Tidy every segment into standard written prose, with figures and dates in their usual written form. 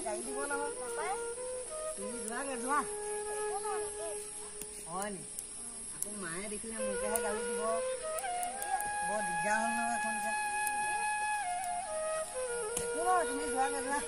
গাড়ী দিব নহয় নাপায় তুমি যোৱাগে যোৱা হয় নি আকৌ মায়ে দেখিলে মোকেহে গালি দিব বৰ দিগদাৰ হ'ল নহয় এখন যে একো নহয় তুমি যোৱাগে যোৱা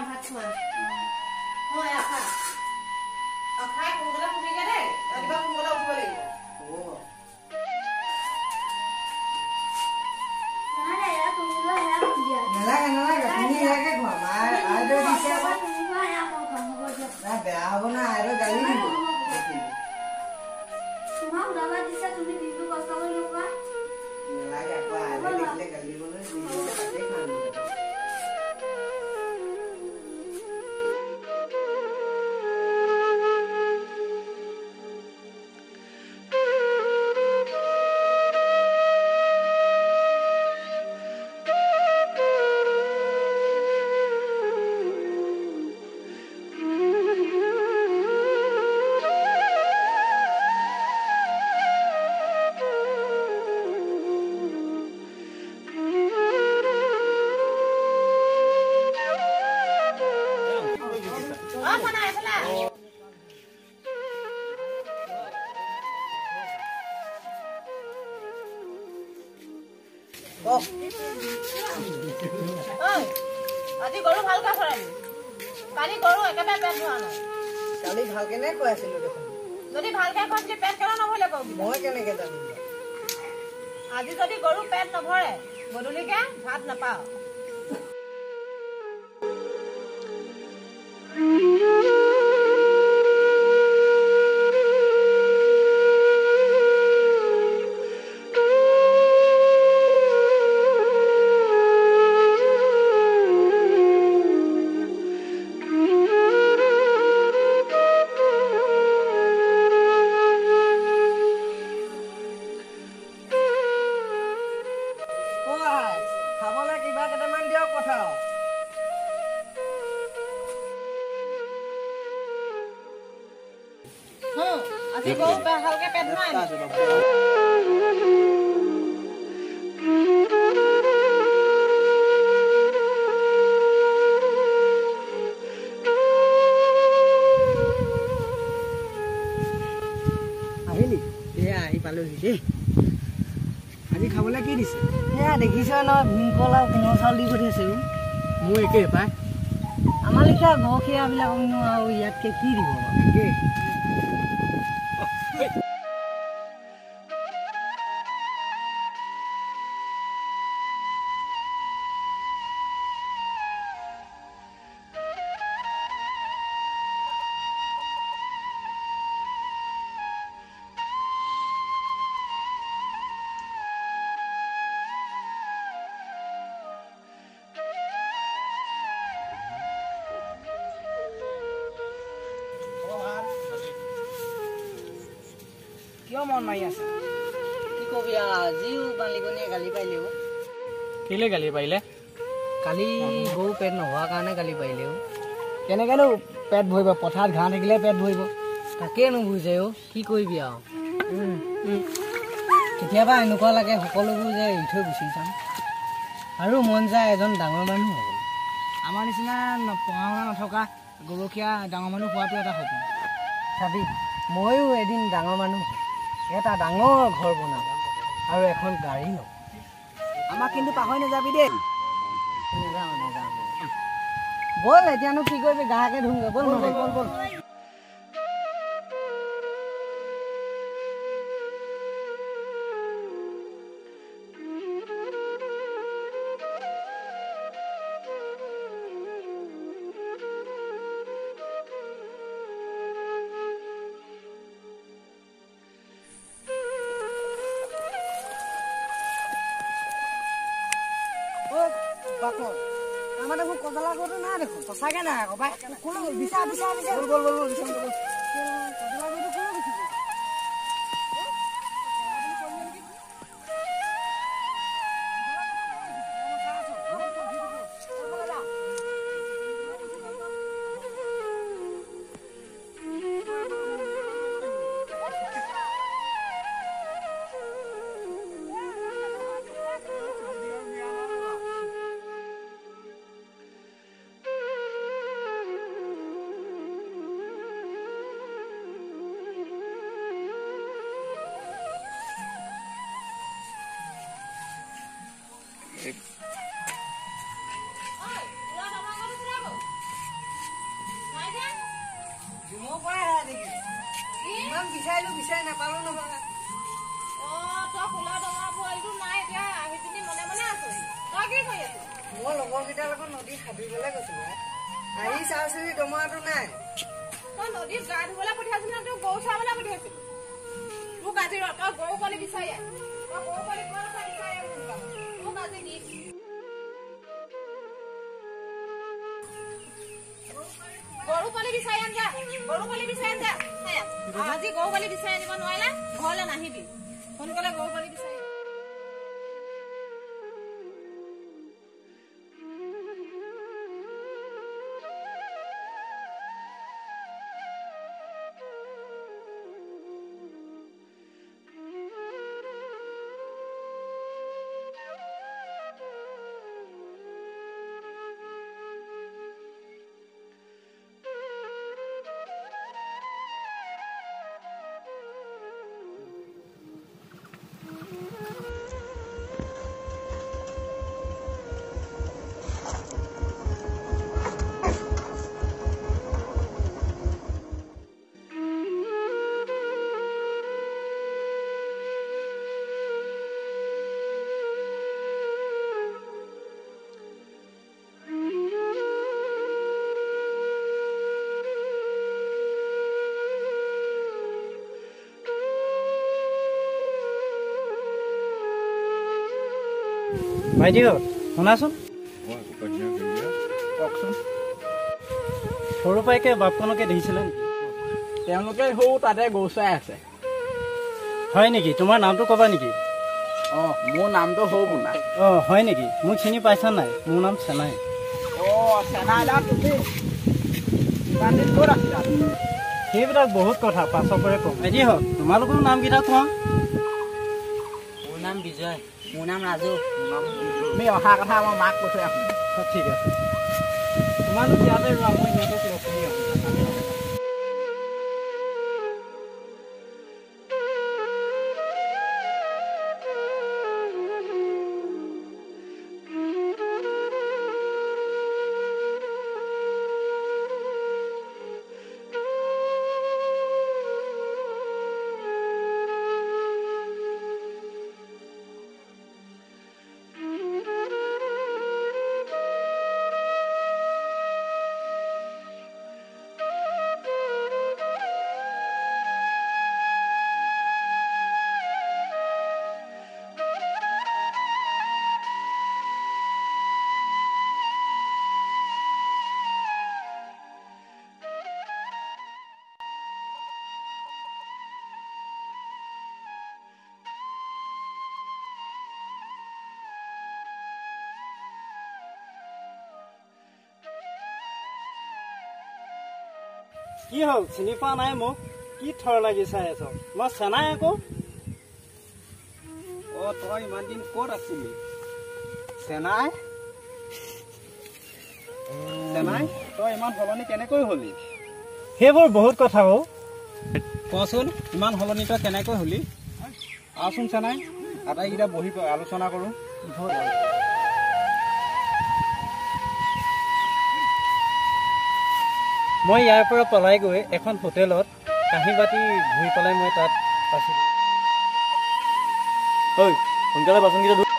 ভাত খোৱা হয় আখা আখাই সোনকালে শুবিগে দেই ৰাতিপুৱা সোনকালে উঠিব লাগিব বেয়া হব না আৰু গালি দিব তোমাক দাবা দিছে তুমি দিনটো কষ্ট কৰি নোপোৱা নালাগে আকৌ আইলে দেখিলে গালি দিবলৈ তাতে খাম আজি গৰু ভালকে খৰালি কালি গৰু একেবাৰে পেট ভৰা নাই কালি ভালকে নে খুৱাইছিলো দেখোন যদি ভালকে খোৱাইছিলি পেট কেনে নভৰিলে কওঁ মই কেনেকে জানিম আজি যদি গৰু পেট নভৰে গধূলিকে ভাত নাপাওঁ খাবলৈ কিবা কেইটামান দিয়ক কথা আজি গৰু ভালকে পেট ভৰাই আহিলি এয়া আহি পালোহি দেই আজি খাবলৈ কি দিছে এয়া দেখিছ ন ভীমকল আৰু কোমল চাউল দি পঠিয়াইছে মোৰ একে পায় আমাৰ লিখা গৰখীয়াবিলাককনো আৰু ইয়াতকে কি দিব একে কিয় মন মাৰি আছে কি কবি আজিও মালিকনীয়ে গালি পাৰিলে কেলে গালি পাৰিলে কালি গৰু পেট নোহোৱাৰ কাৰণে গালি পাৰিলে কেনেকেনো পেট ভৰিব পথাৰত ঘাঁহ থাকিলে পেট ভৰিব তাকে নুবুজে কি কৰিবি আৰু কেতিয়াবা এনেকুৱা লাগে সকলোবোৰ যে এৰি থৈ গুচি যাম আৰু মন যায় এজন ডাঙৰ মানুহ হ'ব আমাৰ নিচিনা পঢ়া শুনা নথকা গৰখীয়া ডাঙৰ মানুহ হোৱাটো এটা সপোন চাবি ময়ো এদিন ডাঙৰ মানুহ এটা ডাঙৰ ঘৰ বনাম আৰু এখন গাড়ী ল'ম আমাক কিন্তু পাহৰি নাযাবি দেই নাযাওঁ বল এতিয়ানো কি কৰিবি গাকে ধুমগৈ বল বল বল আমাৰ দেখোন কজলা গৰুটো নাই দেখোন সঁচাকে নাই আকৌ পাই কোনে বিচাৰ বিচাৰ বিচাৰ বল বল বল বিচাৰ বল কজলা গৰুটো কোনে বিচাৰ বিচাৰিলো বিচাৰি নাপালো নহয় তই ফুলা ডঙা পোৱালিটো নাই এতিয়া আহি পিনি মনে মনে আছো তই কি কৰি আছ মই লগৰকেইটাৰ লগত নদী সাঁতুৰিবলৈ গৈছিলো আহি চাওঁচোন ডমৰাটো নাই তই নদীত গা ধুবলৈ পঠিয়াইছিল নে তোৰ গৰু চাবলৈ পঠিয়াইছিল তোক আজি তই গৰু পোৱালি বিচাৰি আহ তই গৰু পোৱালি বিচাৰি তোক আজি দি গৰু পোৱালি বিচাৰি আন যা গৰু পোৱালি বিচাৰি আন যা আজি গৰু পোৱালি বিচাৰি আনিব নোৱাৰিলে ঘৰলৈ নাহিবি সোনকালে গৰু পোৱালি বিচাৰি ভাইটি শুনাচোন কওকচোন সৰু পৰাইকে বাপকনকে দেখিছিলে নেকি তেওঁলোকে সৌ তাতে গৰু চাই আছে হয় নেকি তোমাৰ নামটো ক'বা নেকি অঁ মোৰ নামটো সৌ বোনা অঁ হয় নেকি মোক চিনি পাইছা নাই মোৰ নাম চেনাই অঁ চেনাই দা তুমি ইমান দিন ক'ত আছিলা সেইবিলাক বহুত কথা পাছৰ পৰে ক'ম ভাইটি তোমালোকৰ নামকেইটা কোৱা মোৰ নাম বিজয় মোৰ নাম ৰাজু আমি অহা কথা আমাৰ মাক কৈছে ঠিক আছে তোমালোক ইয়াতে ৰোৱা মই সিহঁতক লগ কৰি আহোঁ কি হ'ল চিনি পোৱা নাই মোক কি থৰ লাগি চাই আছ মই চেনাই আকৌ অঁ তই ইমান দিন ক'ত আছিলি চেনাই চেনাই তই ইমান সলনি কেনেকৈ হলি সেইবোৰ বহুত কথা কচোন ইমান সলনি তই কেনেকৈ হলি আহচোন চেনাই আটাইকেইটা বহি আলোচনা কৰোঁ মই ইয়াৰ পৰা পলাই গৈ এখন হোটেলত কাঁহী বাতি ধুই পেলাই মই তাত আছিলোঁ সোনকালে বাচনকেইটা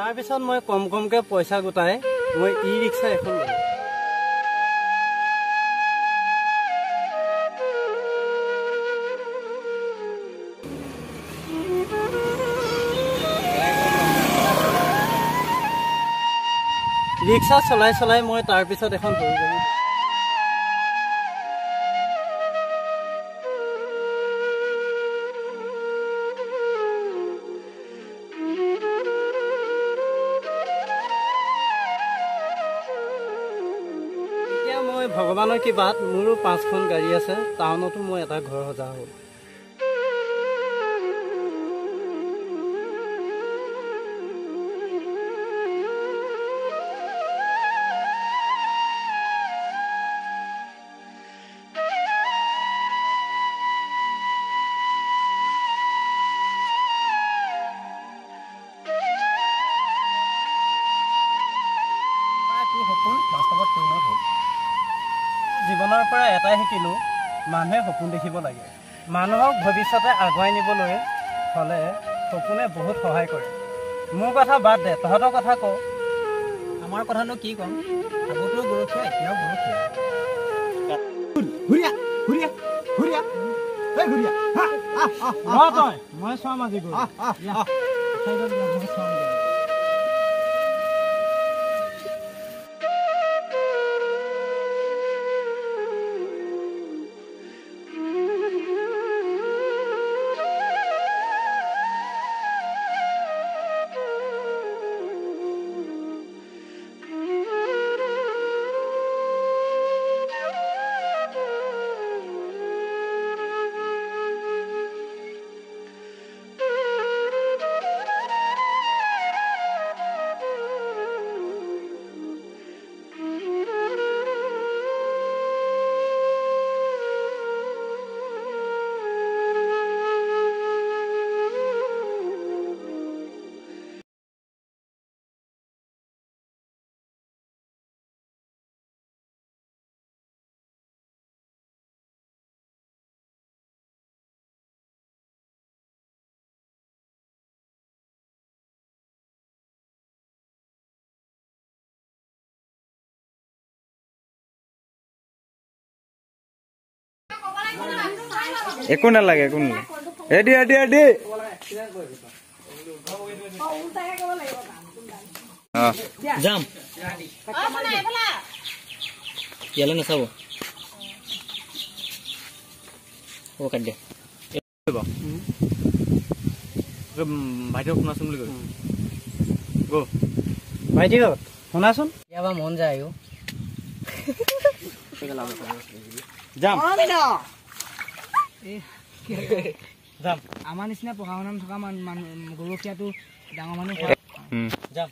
তাৰপিছত মই কম কমকৈ পইচা গোটাই মই ই ৰিক্সা এখন ল'লোঁ। ৰিক্সা চলাই চলাই মই তাৰপিছত এখন সৰু গাড়ী এতিয়া মই ভগৱানৰ কৃপাত মোৰো 5খন গাড়ী আছে। টাউনতো মই এটা ঘৰ সজা হ'ল। সপোন বাস্তৱত পৰিণত হ'ল। জীৱনৰ পৰা এটাই শিকিলোঁ, মানুহে সপোন দেখিব লাগে। মানুহক ভৱিষ্যতে আগুৱাই নিবলৈ হ'লে সপোনে বহুত সহায় কৰে। মোৰ কথা বাদ দে, তহঁতৰ কথা কওঁ। আমাৰ কথানো কি ক'ম? আগতেও গৰখীয়া, এতিয়াও গৰখীয়া। ঘূৰিয়া ঘূৰিয়া ঘূৰিয়া ঘূৰিয়া তই মই চাম আজি গৈ একো নালাগে, একো নালাগে। Ready ready ready. যাম ইয়ালৈ নাচাব কাট দে ভাইটিক শুনাচোন বুলি কৈ ভাইটি শুনাচোন। কেতিয়াবা মন যায় অ'। যাম যাম আমাৰ নিচিনা পঢ়া শুনা থকা গৰখীয়াটো ডাঙৰ মানুহ যাম।